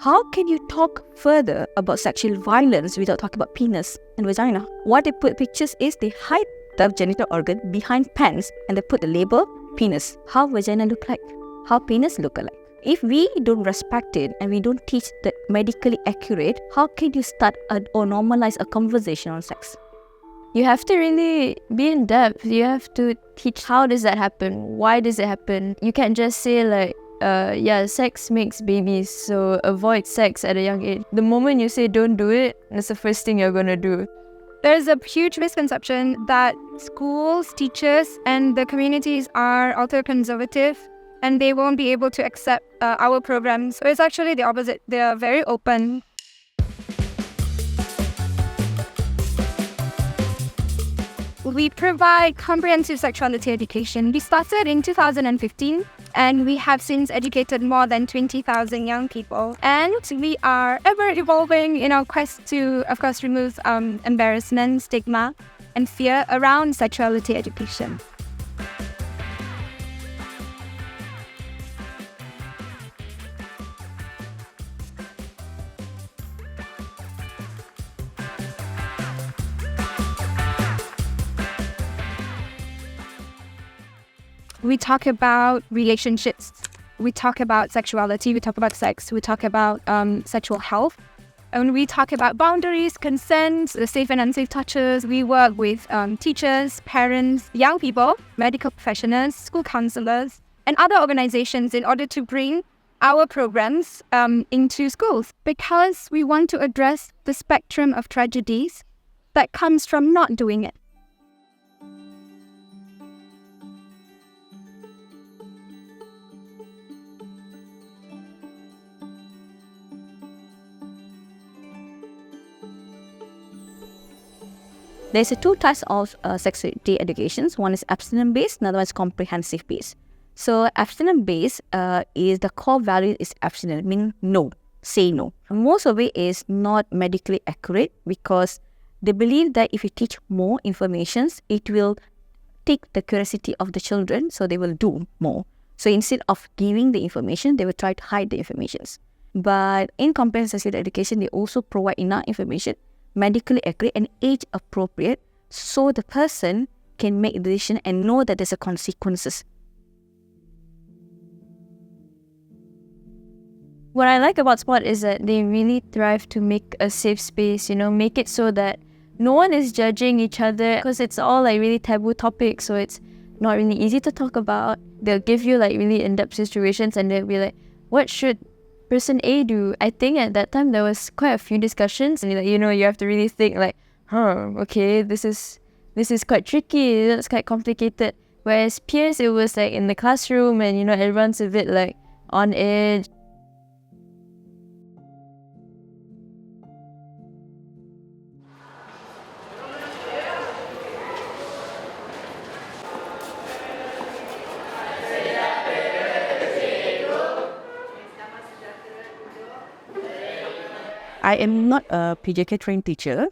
How can you talk further about sexual violence without talking about penis and vagina? What they put pictures is they hide the genital organ behind pants and they put the label penis. How vagina look like? How penis look like? If we don't respect it and we don't teach that medically accurate, how can you start or normalize a conversation on sex? You have to really be in depth. You have to teach how does that happen? Why does it happen? You can't just say like, sex makes babies, so avoid sex at a young age. The moment you say don't do it, that's the first thing you're going to do. There's a huge misconception that schools, teachers, and the communities are ultra-conservative and they won't be able to accept our programs. So it's actually the opposite. They are very open. We provide comprehensive sexuality education. We started in 2015 and we have since educated more than 20,000 young people. And we are ever evolving in our quest to, of course, remove embarrassment, stigma, and fear around sexuality education. We talk about relationships, we talk about sexuality, we talk about sex, we talk about sexual health, and we talk about boundaries, consent, the safe and unsafe touches. We work with teachers, parents, young people, medical professionals, school counselors, and other organizations in order to bring our programs into schools, because we want to address the spectrum of tragedies that comes from not doing it. There's two types of sexuality educations. One is abstinence-based, another one is comprehensive-based. So abstinence-based is the core value is abstinence, meaning no, say no. Most of it is not medically accurate because they believe that if you teach more information, it will take the curiosity of the children, so they will do more. So instead of giving the information, they will try to hide the information. But in comprehensive sexuality education, they also provide enough information, medically accurate and age appropriate, so the person can make a decision and know that there's a consequences. What I like about sport is that they really thrive to make a safe space, make it so that no one is judging each other, because it's all like really taboo topics, so it's not really easy to talk about. They'll give you like really in-depth situations and they'll be like, what should person A do? I think at that time there was quite a few discussions and you have to really think like, okay, this is quite tricky, it's quite complicated. Whereas peers, it was like in the classroom and everyone's a bit like on edge. I am not a PJK trained teacher,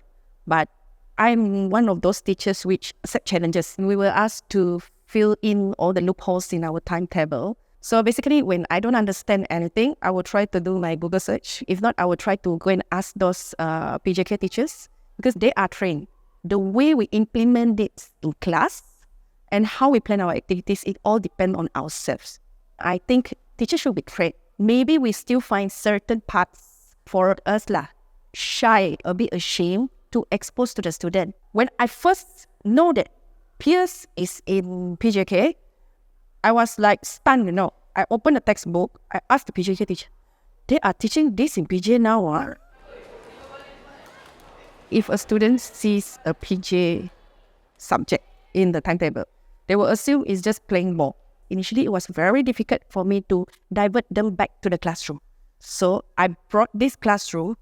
but I'm one of those teachers which accept challenges. We were asked to fill in all the loopholes in our timetable. So basically, when I don't understand anything, I will try to do my Google search. If not, I will try to go and ask those PJK teachers because they are trained. The way we implement it in class and how we plan our activities, it all depends on ourselves. I think teachers should be trained. Maybe we still find certain parts for us shy, a bit ashamed to expose to the student. When I first know that peers is in PJK, I was like stunned, I opened the textbook, I asked the PJK teacher, they are teaching this in PJ now. If a student sees a PJ subject in the timetable, they will assume it's just playing ball. Initially, it was very difficult for me to divert them back to the classroom. So I brought this classroom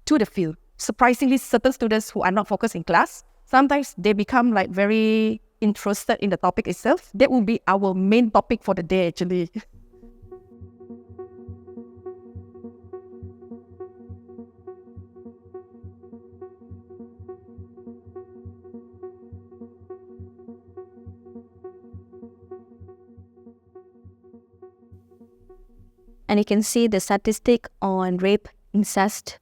to the field. Surprisingly, certain students who are not focused in class, sometimes they become like very interested in the topic itself. That will be our main topic for the day actually. And you can see the statistic on rape, incest,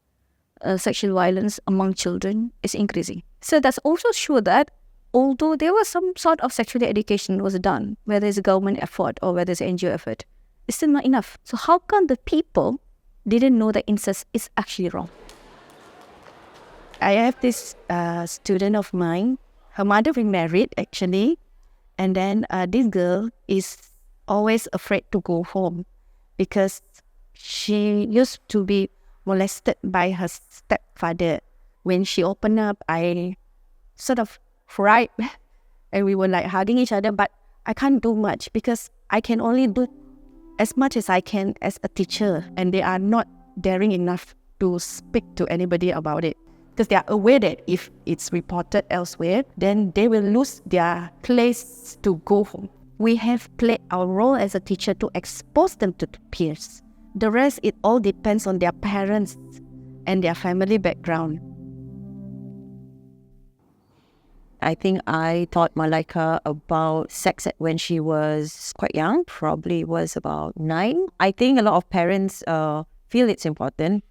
sexual violence among children is increasing. So that's also sure that although there was some sort of sexuality education was done, whether it's a government effort or whether it's an NGO effort, it's still not enough. So how come the people didn't know that incest is actually wrong? I have this student of mine. Her mother remarried actually, and then this girl is always afraid to go home because she used to be molested by her stepfather. When she opened up, I sort of cried and we were like hugging each other, but I can't do much because I can only do as much as I can as a teacher, and they are not daring enough to speak to anybody about it because they are aware that if it's reported elsewhere, then they will lose their place to go home. We have played our role as a teacher to expose them to peers. The rest, it all depends on their parents and their family background. I think I taught Malaika about sex when she was quite young, probably was about 9. I think a lot of parents feel it's important,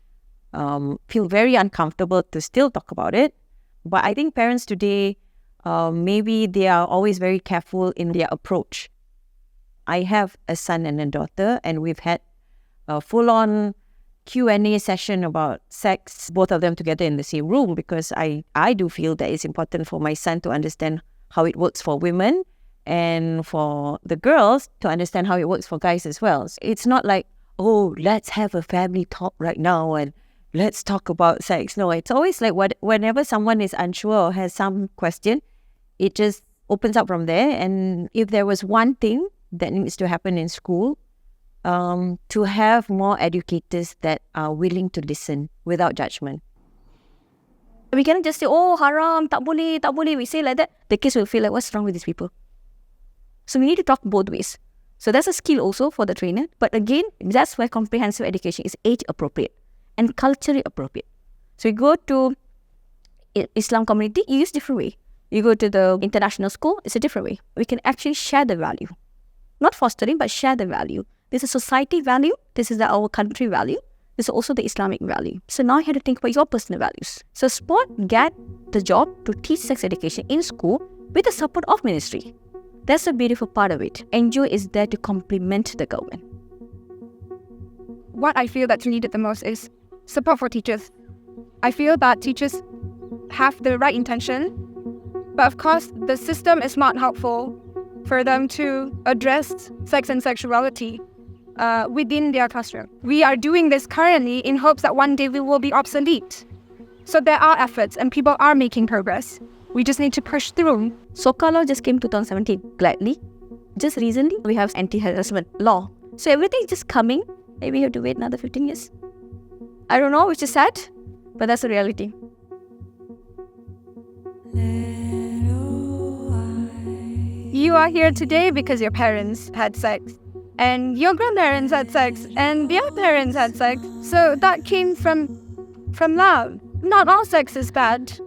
feel very uncomfortable to still talk about it. But I think parents today, maybe they are always very careful in their approach. I have a son and a daughter, and we've had a full-on Q&A session about sex, both of them together in the same room, because I do feel that it's important for my son to understand how it works for women and for the girls to understand how it works for guys as well. So it's not like, oh, let's have a family talk right now and let's talk about sex. No, it's always like whenever someone is unsure or has some question, it just opens up from there. And if there was one thing that needs to happen in school, to have more educators that are willing to listen without judgment. We cannot just say, oh, haram, tak boleh, tak boleh. We say like that, the kids will feel like, what's wrong with these people? So we need to talk both ways. So that's a skill also for the trainer. But again, that's where comprehensive education is age appropriate and culturally appropriate. So you go to Islam community, you use different way. You go to the international school, it's a different way. We can actually share the value. Not fostering, but share the value. This is society value. This is our country value. This is also the Islamic value. So now you have to think about your personal values. So sport get the job to teach sex education in school with the support of ministry. That's the beautiful part of it. NGO is there to complement the government. What I feel that's needed the most is support for teachers. I feel that teachers have the right intention, but of course the system is not helpful for them to address sex and sexuality within their classroom. We are doing this currently in hopes that one day we will be obsolete. So there are efforts and people are making progress. We just need to push through. SOCA law just came 2017, gladly. Just recently, we have anti-harassment law. So everything is just coming. Maybe you have to wait another 15 years. I don't know, which is sad, but that's the reality. You are here today because your parents had sex, and your grandparents had sex, and their parents had sex. So that came from love. Not all sex is bad.